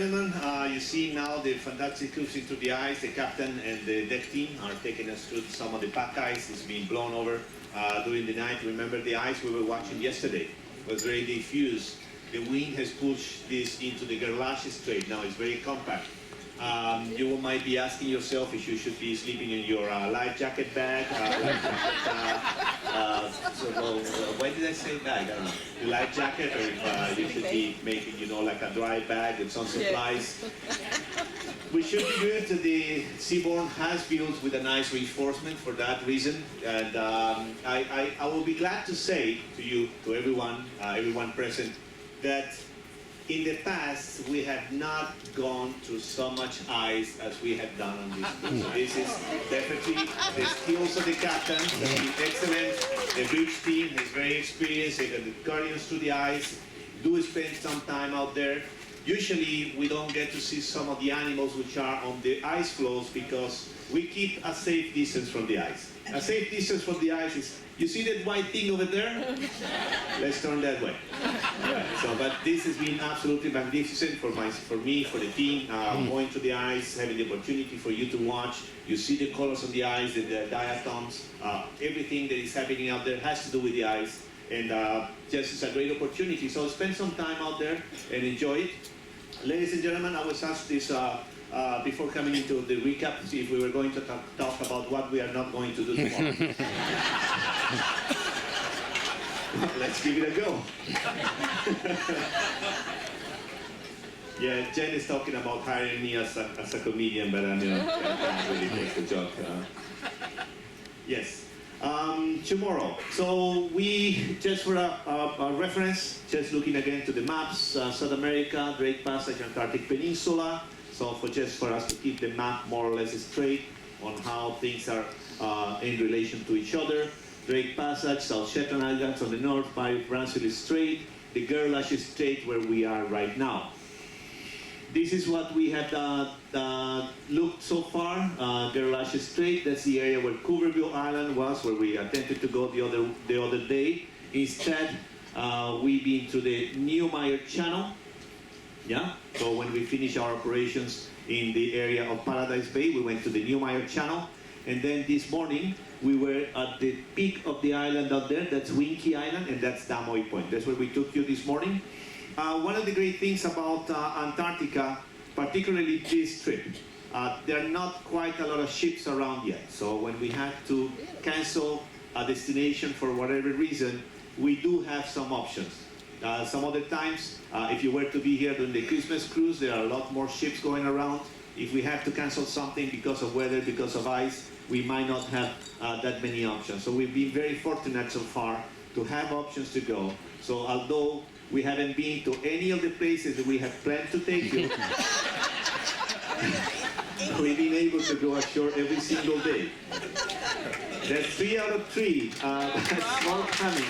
Gentlemen, you see now the fantastic cruise into the ice. The captain and the deck team are taking us through some of the pack ice. It's being blown over during the night. Remember, the ice we were watching yesterday was very diffuse. The wind has pushed this into the Gerlache Strait. Now it's very compact. You might be asking yourself if you should be sleeping in your life jacket bag. Why did I say bag? I don't know. Your life jacket, or if you should be making, like a dry bag with some supplies. We should be good. The Seabourn has built with a nice reinforcement for that reason. And I will be glad to say to you, to everyone present, that in the past, we have not gone through so much ice as we have done on this cruise. So this is definitely the skills of the captain, has been excellent. The bridge team is very experienced. They got the guardians through the ice, do spend some time out there. Usually, we don't get to see some of the animals which are on the ice floes because we keep a safe distance from the ice. A safe distance from the ice is, you see that white thing over there? Let's turn that way. But this has been absolutely magnificent for me, for the team, going to the ice, having the opportunity for you to watch. You see the colors of the ice, the diatoms, everything that is happening out there has to do with the ice. And just it's a great opportunity. So spend some time out there and enjoy it. Ladies and gentlemen, I was asked this before coming into the recap, see if we were going to talk about what we are not going to do tomorrow. Let's give it a go. Yeah, Jen is talking about hiring me as a comedian, but I can't really take the joke. Yes. Tomorrow. So we, just for a reference, just looking again to the maps, South America, Drake Passage, Antarctic Peninsula. So just for us to keep the map more or less straight on how things are in relation to each other. Drake Passage, South Shetland Islands on the north, by Bransfield Strait, the Gerlache Strait where we are right now. This is what we have looked so far. Gerlache Strait, that's the area where Couvreville Island was, where we attempted to go the other day. Instead, we've been to the Neumayer Channel. Yeah. So when we finished our operations in the area of Paradise Bay, we went to the Neumayer Channel. And then this morning, we were at the peak of the island out there. That's Winky Island, and that's Damoy Point. That's where we took you this morning. One of the great things about Antarctica, particularly this trip, there are not quite a lot of ships around yet. So when we had to cancel a destination for whatever reason, we do have some options. Some other times, if you were to be here during the Christmas cruise, there are a lot more ships going around. If we have to cancel something because of weather, because of ice, we might not have that many options. So we've been very fortunate so far to have options to go. So although we haven't been to any of the places that we have planned to take you, we've been able to go ashore every single day. That's 3 out of 3. That's more coming.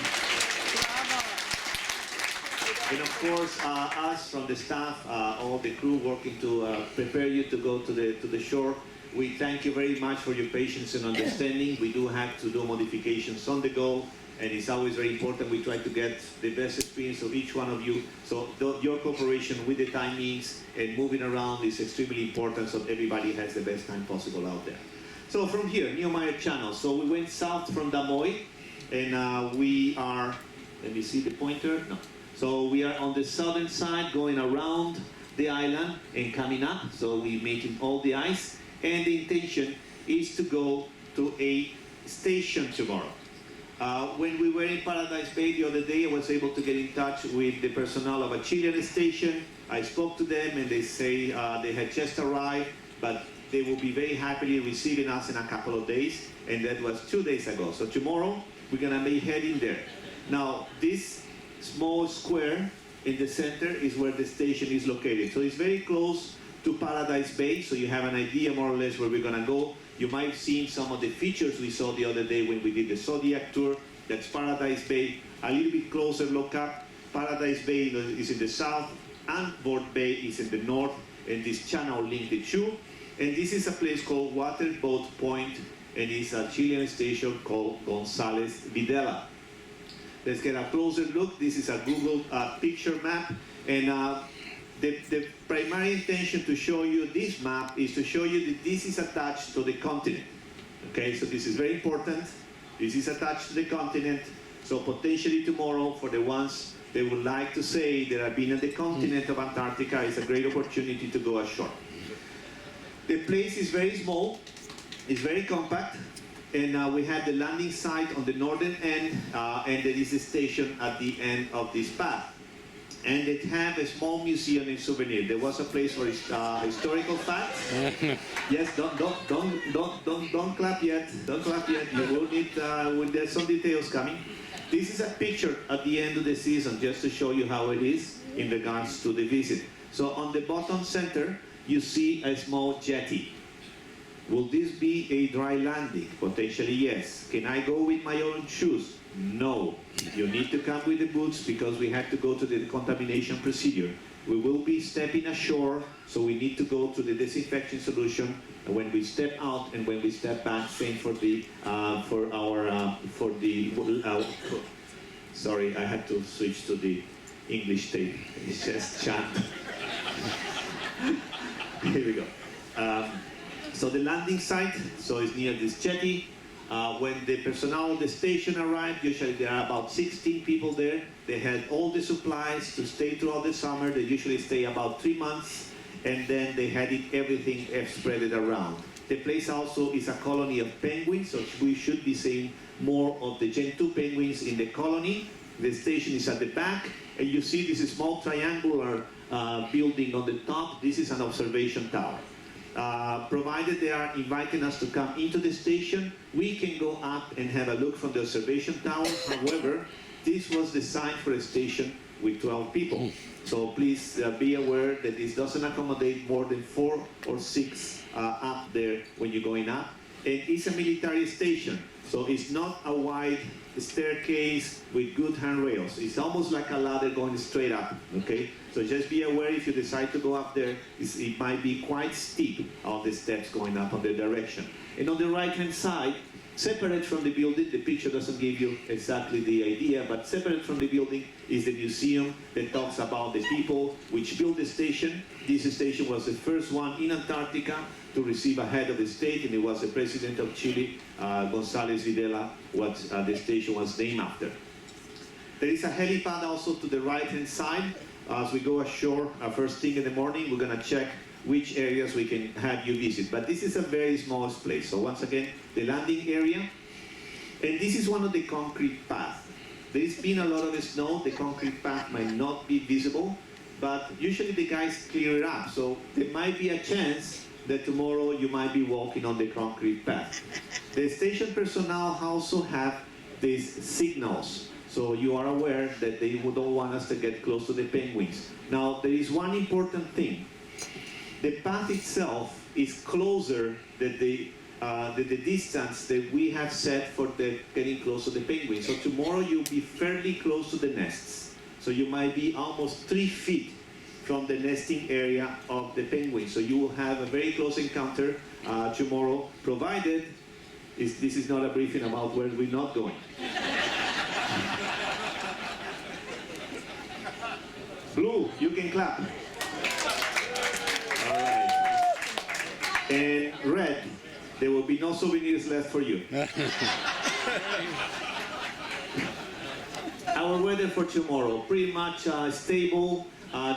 And of course, us from the staff, all the crew working to prepare you to go to the shore, we thank you very much for your patience and understanding. We do have to do modifications on the go, and it's always very important. We try to get the best experience of each one of you. So your cooperation with the timings and moving around is extremely important, so everybody has the best time possible out there. So from here, Neumayer Channel. So we went south from Damoy, and we are, let me see the pointer, no. So we are on the southern side, going around the island and coming up. So we're making all the ice. And the intention is to go to a station tomorrow. When we were in Paradise Bay the other day, I was able to get in touch with the personnel of a Chilean station. I spoke to them and they say they had just arrived, but they will be very happily receiving us in a couple of days. And that was 2 days ago. So tomorrow, we're gonna be heading there. Now, this small square in the center is where the station is located. So it's very close to Paradise Bay, so you have an idea more or less where we're gonna go. You might have seen some of the features we saw the other day when we did the Zodiac tour. That's Paradise Bay. A little bit closer look up. Paradise Bay is in the south, Antwerp Bay is in the north, and this channel link the two. And this is a place called Waterboat Point, and it's a Chilean station called González Videla. Let's get a closer look. This is a Google picture map, and The primary intention to show you this map is to show you that this is attached to the continent. Okay, so this is very important. This is attached to the continent. So potentially tomorrow, for the ones that would like to say that I've been at the continent of Antarctica, is a great opportunity to go ashore. The place is very small, it's very compact, and we have the landing site on the northern end, and there is a station at the end of this path. And they have a small museum and souvenir. There was a place for historical facts. Yes, don't clap yet. Don't clap yet. You will need. There's some details coming. This is a picture at the end of the season, just to show you how it is in regards to the visit. So on the bottom center, you see a small jetty. Will this be a dry landing? Potentially yes. Can I go with my own shoes? No. You need to come with the boots because we have to go to the contamination procedure. We will be stepping ashore, so we need to go to the disinfection solution. And when we step out and when we step back, same for the sorry, I had to switch to the English tape. It's just chant. Here we go. So the landing site, so it's near this jetty. When the personnel of the station arrived, usually there are about 16 people there. They had all the supplies to stay throughout the summer. They usually stay about 3 months, and then they had everything spread it around. The place also is a colony of penguins, so we should be seeing more of the Gen 2 penguins in the colony. The station is at the back, and you see this small triangular building on the top. This is an observation tower. Provided they are inviting us to come into the station, we can go up and have a look from the observation tower. However, this was designed for a station with 12 people. So please be aware that this doesn't accommodate more than 4 or 6 up there when you're going up. And it's a military station, so it's not a wide staircase with good handrails. It's almost like a ladder going straight up, okay? So just be aware if you decide to go up there, it might be quite steep on the steps going up on the direction. And on the right-hand side, separate from the building, the picture doesn't give you exactly the idea, but separate from the building is the museum that talks about the people which built the station. This station was the first one in Antarctica to receive a head of the state, and it was the president of Chile, González Videla, what the station was named after. There is a helipad also to the right-hand side. As we go ashore, first thing in the morning, we're going to check which areas we can have you visit. But this is a very small place. So once again, the landing area. And this is one of the concrete paths. There's been a lot of snow. The concrete path might not be visible, but usually the guys clear it up. So there might be a chance that tomorrow you might be walking on the concrete path. The station personnel also have these signals. So you are aware that they don't want us to get close to the penguins. Now, there is one important thing. The path itself is closer than the distance that we have set for getting close to the penguins. So tomorrow you'll be fairly close to the nests. So you might be almost 3 feet from the nesting area of the penguins. So you will have a very close encounter tomorrow, provided this is not a briefing about where we're not going. Blue, you can clap. All right. And red, there will be no souvenirs left for you. Our weather for tomorrow, pretty much stable.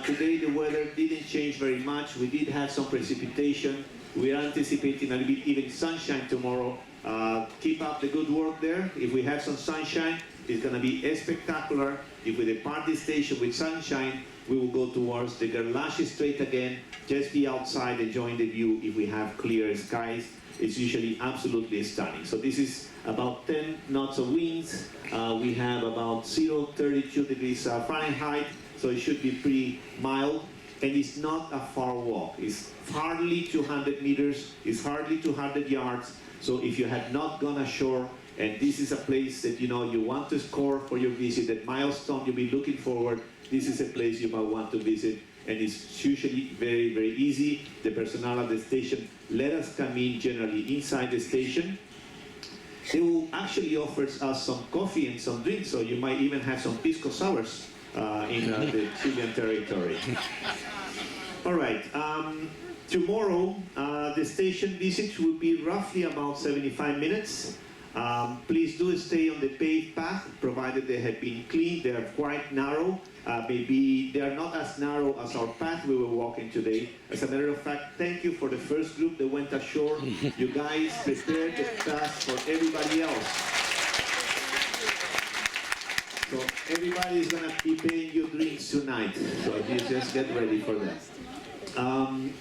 Today the weather didn't change very much. We did have some precipitation. We are anticipating a little bit even sunshine tomorrow. Keep up the good work there. If we have some sunshine, it's going to be spectacular. If we depart the station with sunshine, we will go towards the Gerlache Strait again. Just be outside, enjoying the view. If we have clear skies, it's usually absolutely stunning. So this is about 10 knots of winds. We have about 32 degrees Fahrenheit, so it should be pretty mild. And it's not a far walk. It's hardly 200 meters. It's hardly 200 yards. So if you have not gone ashore, and this is a place that you want to score for your visit, that milestone you'll be looking forward, this is a place you might want to visit. And it's usually very, very easy. The personnel at the station let us come in generally inside the station. They will actually offer us some coffee and some drinks, so you might even have some pisco sours in the Chilean territory. All right. Tomorrow, the station visit will be roughly about 75 minutes. Please do stay on the paved path, provided they have been cleaned. They are quite narrow. Maybe they are not as narrow as our path we were walking today. As a matter of fact, thank you for the first group that went ashore. You guys prepared the path for everybody else. So everybody is going to be paying you drinks tonight. So you just get ready for that.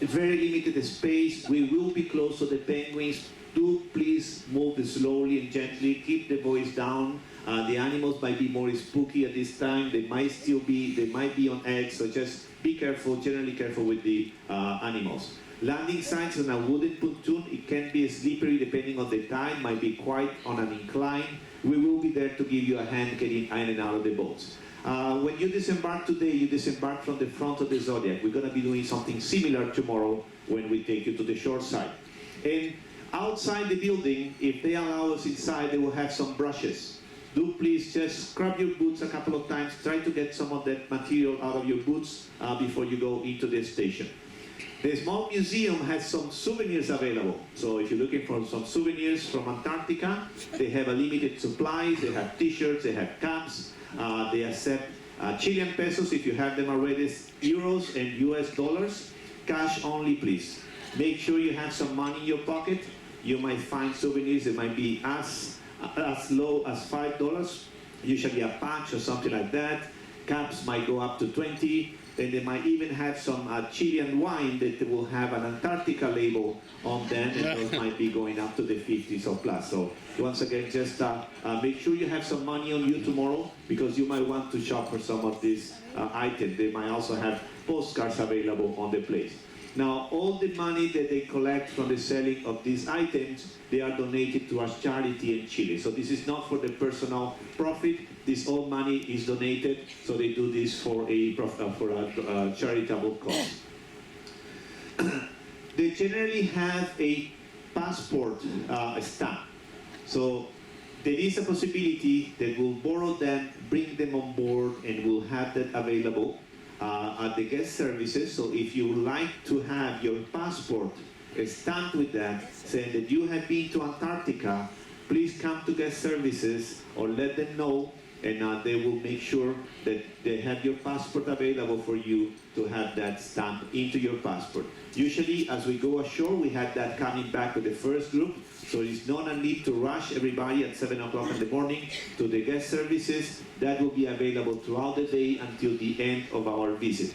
Very limited space. We will be close to the penguins. Do please move slowly and gently. Keep the voice down. The animals might be more spooky at this time. They might be on edge. So just be careful, generally careful with the animals. Landing sites on a wooden pontoon, it can be slippery depending on the tide, might be quite on an incline. We will be there to give you a hand getting in and out of the boats. When you disembark today, you disembark from the front of the Zodiac. We're going to be doing something similar tomorrow when we take you to the shore side. And outside the building, if they allow us inside, they will have some brushes. Do please just scrub your boots a couple of times. Try to get some of that material out of your boots before you go into the station. The small museum has some souvenirs available. So if you're looking for some souvenirs from Antarctica, they have a limited supplies. They have t-shirts, they have caps. They accept Chilean pesos if you have them already, euros and US dollars. Cash only, please. Make sure you have some money in your pocket. You might find souvenirs that might be as low as $5, usually a patch or something like that. Caps might go up to 20. And they might even have some Chilean wine that will have an Antarctica label on them, and those might be going up to the 50s or plus. So once again, just make sure you have some money on you tomorrow, because you might want to shop for some of these items. They might also have postcards available on the place. Now, all the money that they collect from the selling of these items, they are donated to a charity in Chile. So this is not for the personal profit. This all money is donated, so they do this for a charitable cause. They generally have a passport stamp. So there is a possibility that we'll borrow them, bring them on board, and we'll have that available at the guest services. So if you would like to have your passport stamped with that, saying that you have been to Antarctica, please come to guest services or let them know, and they will make sure that they have your passport available for you to have that stamped into your passport. Usually, as we go ashore, we had that coming back with the first group, so it's not a need to rush everybody at 7 o'clock in the morning to the guest services. That will be available throughout the day until the end of our visit.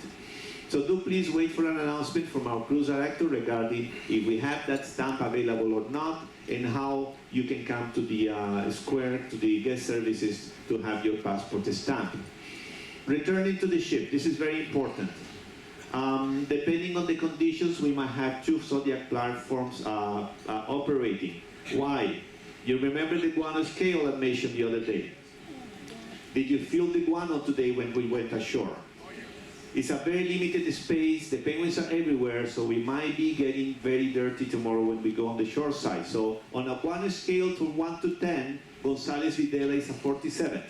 So do please wait for an announcement from our cruise director regarding if we have that stamp available or not, and how you can come to the square, to the guest services to have your passport stamped. Returning to the ship, this is very important. Depending on the conditions, we might have 2 Zodiac platforms operating. Why? You remember the guano scale I mentioned the other day? Did you feel the guano today when we went ashore? It's a very limited space. The penguins are everywhere, so we might be getting very dirty tomorrow when we go on the shore side. So on a guano scale from 1 to 10, Gonzales Videla is a 47.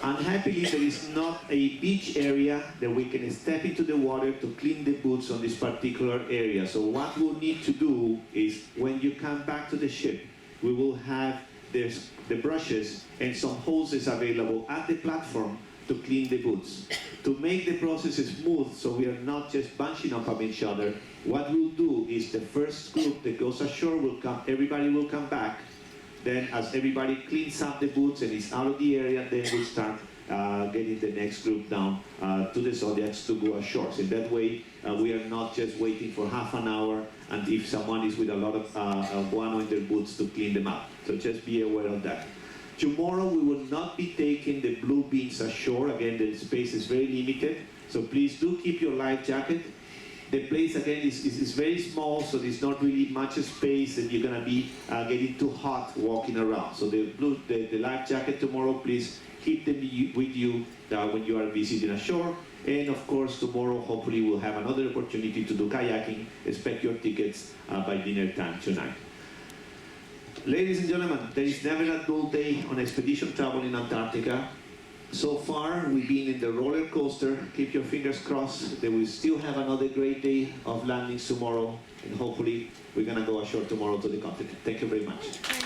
Unhappily, there is not a beach area that we can step into the water to clean the boots on this particular area. So what we'll need to do is, when you come back to the ship, we will have the brushes and some hoses available at the platform to clean the boots. To make the process smooth, so we are not just bunching up on each other, what we'll do is the first group that goes ashore will come, everybody will come back. Then as everybody cleans up the boots and is out of the area, then we'll start getting the next group down to the Zodiacs to go ashore. So that way, we are not just waiting for half an hour, and if someone is with a lot of guano in their boots to clean them up. So just be aware of that. Tomorrow we will not be taking the blue beans ashore. Again, the space is very limited, so please do keep your life jacket. The place again is very small, so there's not really much space, and you're gonna be getting too hot walking around. So the life jacket tomorrow, please keep them with you when you are visiting ashore. And of course, tomorrow hopefully we'll have another opportunity to do kayaking. Expect your tickets by dinner time tonight. Ladies and gentlemen, there is never a dull day on expedition travel in Antarctica. So far, we've been in the roller coaster. Keep your fingers crossed that we still have another great day of landings tomorrow, and hopefully we're gonna go ashore tomorrow to the continent. Thank you very much.